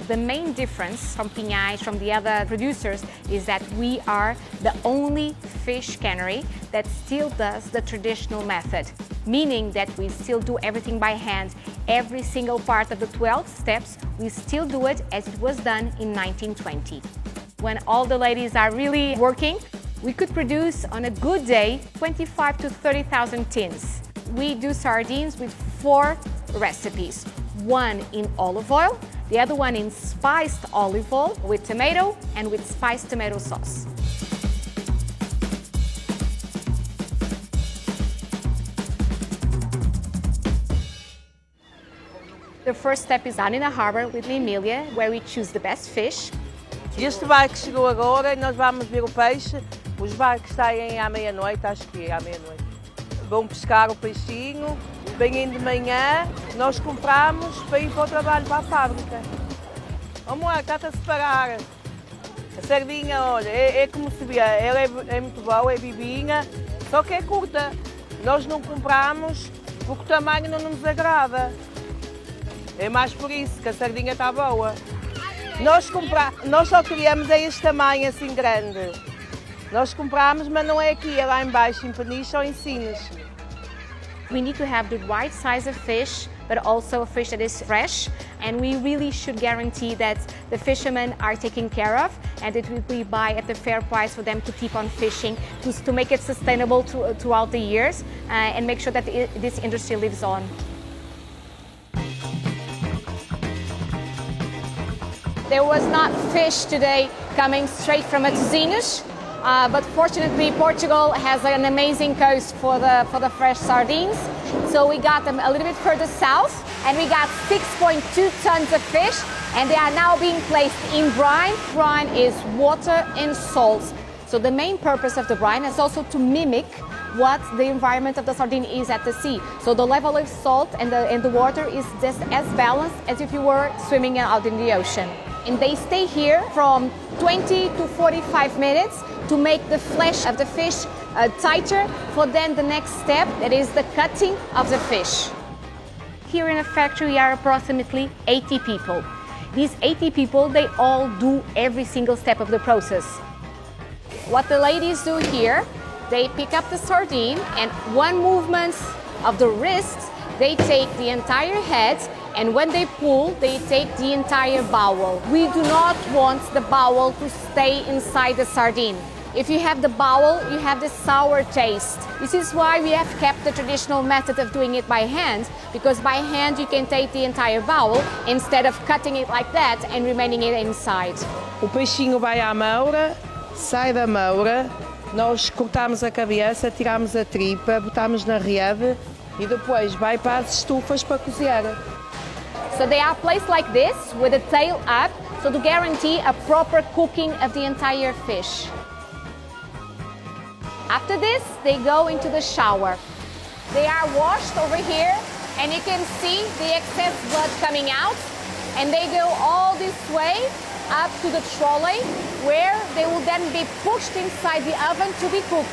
The main difference from Pinhais, from the other producers, is that we are the only fish cannery that still does the traditional method, meaning that we still do everything by hand. Every single part of the 12 steps, we still do it as it was done in 1920. When all the ladies are really working, we could produce on a good day 25 to 30,000 tins. We do sardines with 4 recipes, one in olive oil, the other one in spiced olive oil with tomato and with spiced tomato sauce. The first step is down in the harbor with Emília, where we choose the best fish. Este barco chegou agora e nós vamos ver o peixe. Os barcos saem à meia-noite, acho que é à meia-noite. Vão pescar o peixinho, vêm de manhã, nós compramos para ir para o trabalho, para a fábrica. Vamos lá, está-te a separar. A sardinha, olha, é como se vê, ela é muito boa, é vivinha, só que é curta. Nós não compramos porque o tamanho não nos agrada. É mais por isso que a sardinha está boa. Nós só queríamos este tamanho assim grande. Nós compramos, mas não é aqui, é lá embaixo, em Pinhais ou em Sines. We need to have the right size of fish, but also a fish that is fresh. And we really should guarantee that the fishermen are taken care of and that we buy at the fair price for them to keep on fishing, to make it sustainable throughout the years and make sure that this industry lives on. There was not fish today coming straight from Matosinhos, but fortunately Portugal has an amazing coast for the fresh sardines. So we got them a little bit further south and we got 6.2 tons of fish, and they are now being placed in brine. Brine is water and salt. So the main purpose of the brine is also to mimic what the environment of the sardine is at the sea. So the level of salt and the water is just as balanced as if you were swimming out in the ocean. And they stay here from 20 to 45 minutes to make the flesh of the fish tighter for then the next step, that is the cutting of the fish. Here in the factory we are approximately 80 people. These 80 people, they all do every single step of the process. What the ladies do here, they pick up the sardine and one movement of the wrist, they take the entire head, and when they pull, they take the entire bowel. We do not want the bowel to stay inside the sardine. If you have the bowel, you have the sour taste. This is why we have kept the traditional method of doing it by hand, because by hand you can take the entire bowel instead of cutting it like that and remaining it inside. O peixinho vai à moura, sai da moura, nós cortamos a cabeça, tiramos a tripa, botamos na rede e depois vai para as estufas para cozer. So they are placed like this with the tail up, so to guarantee a proper cooking of the entire fish. After this, they go into the shower. They are washed over here, and you can see the excess blood coming out, and they go all this way up to the trolley, where they will then be pushed inside the oven to be cooked.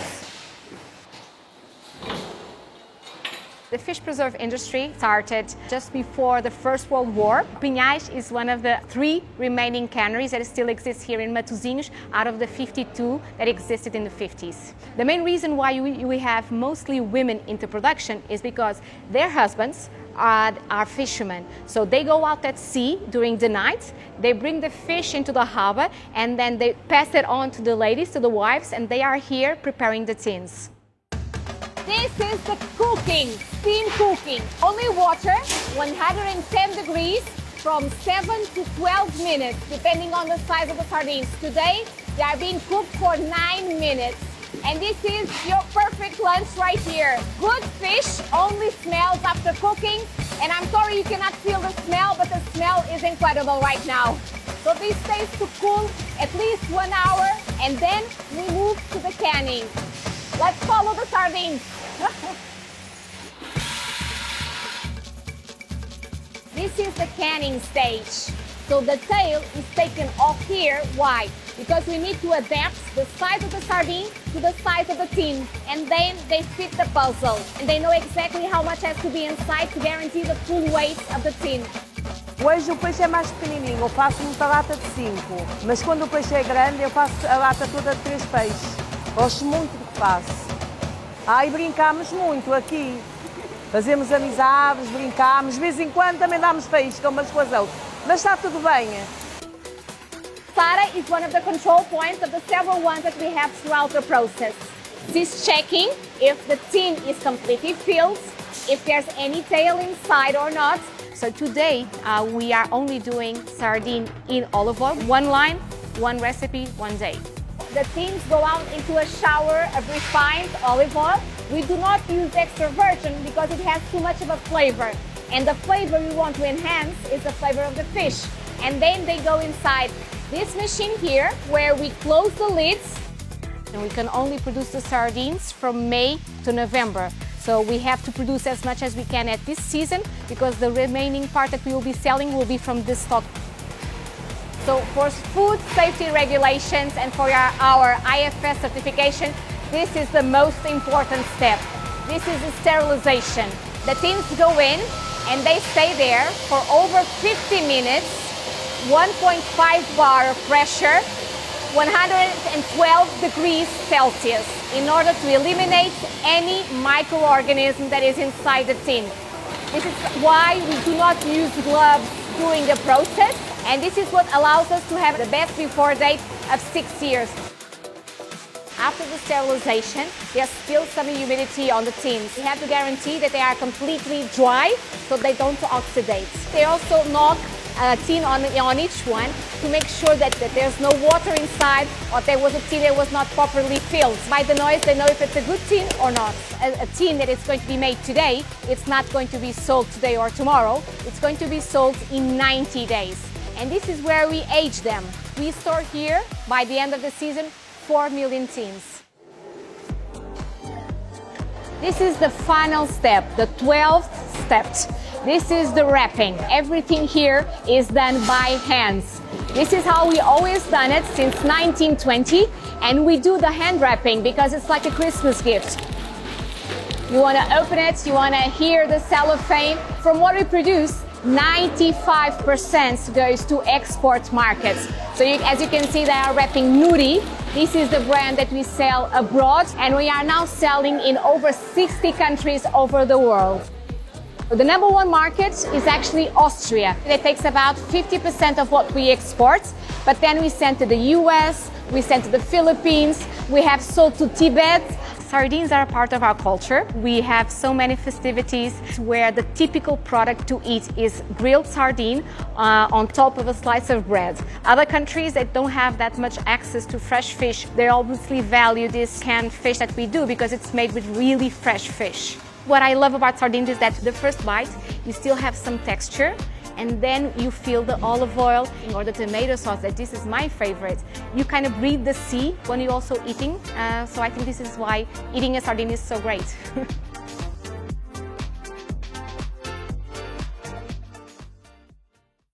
The fish preserve industry started just before the First World War. Pinhais is one of the 3 remaining canneries that still exist here in Matosinhos out of the 52 that existed in the 50s. The main reason why we have mostly women into production is because their husbands are fishermen. So they go out at sea during the night, they bring the fish into the harbor, and then they pass it on to the ladies, to the wives, and they are here preparing the tins. This is the cooking, steam cooking. Only water, 110 degrees, from 7 to 12 minutes, depending on the size of the sardines. Today, they are being cooked for 9 minutes. And this is your perfect lunch right here. Good fish only smells after cooking. And I'm sorry you cannot feel the smell, but the smell is incredible right now. So this stays to cool at least 1 hour, and then we move to the canning. Let's follow the sardines. This is the canning stage. So the tail is taken off here. Why? Because we need to adapt the size of the sardine to the size of the tin. And then they fit the puzzle. And they know exactly how much has to be inside to guarantee the full weight of the tin. Hoje o peixe é mais pequenininho, eu faço muita lata de 5, mas quando o peixe é grande eu faço a lata toda de 3 peixes. Gosto muito do que faço. E brincamos muito aqui. Fazemos amizades, brincamos, de vez em quando também damos faísca umas com as outras, mas está tudo bem. Sara is one of the control points of the several ones that we have throughout the process. She's checking if the tin is completely filled, if there's any tail inside or not. So today we are only doing sardine in olive oil, one line, one recipe, one day. The tins go out into a shower of refined olive oil. We do not use extra virgin because it has too much of a flavor. And the flavor we want to enhance is the flavor of the fish. And then they go inside this machine here where we close the lids. And we can only produce the sardines from May to November. So we have to produce as much as we can at this season because the remaining part that we will be selling will be from this stock. So for food safety regulations and for our IFS certification, this is the most important step. This is the sterilization. The tins go in and they stay there for over 50 minutes, 1.5 bar pressure, 112 degrees Celsius in order to eliminate any microorganism that is inside the tin. This is why we do not use gloves during the process, and this is what allows us to have the best before date of 6 years. After the sterilization, there's still some humidity on the tins. We have to guarantee that they are completely dry so they don't oxidate. They also knock a tin on each one to make sure that there's no water inside or there was a tin that was not properly filled. By the noise, they know if it's a good tin or not. A tin that is going to be made today, it's not going to be sold today or tomorrow. It's going to be sold in 90 days. And this is where we age them. We store here, by the end of the season, 4 million tins. This is the final step, the 12th step. This is the wrapping. Everything here is done by hands. This is how we always done it since 1920, and we do the hand wrapping because it's like a Christmas gift. You want to open it, you want to hear the cellophane. From what we produce, 95% goes to export markets. So as you can see, they are wrapping Nuri. This is the brand that we sell abroad, and we are now selling in over 60 countries over the world. The number one market is actually Austria. It takes about 50% of what we export, but then we send to the US, we send to the Philippines, we have sold to Tibet. Sardines are a part of our culture. We have so many festivities where the typical product to eat is grilled sardine on top of a slice of bread. Other countries that don't have that much access to fresh fish, they obviously value this canned fish that we do because it's made with really fresh fish. What I love about sardines is that the first bite, you still have some texture, and then you feel the olive oil or the tomato sauce, that this is my favorite. You kind of breathe the sea when you're also eating, so I think this is why eating a sardine is so great.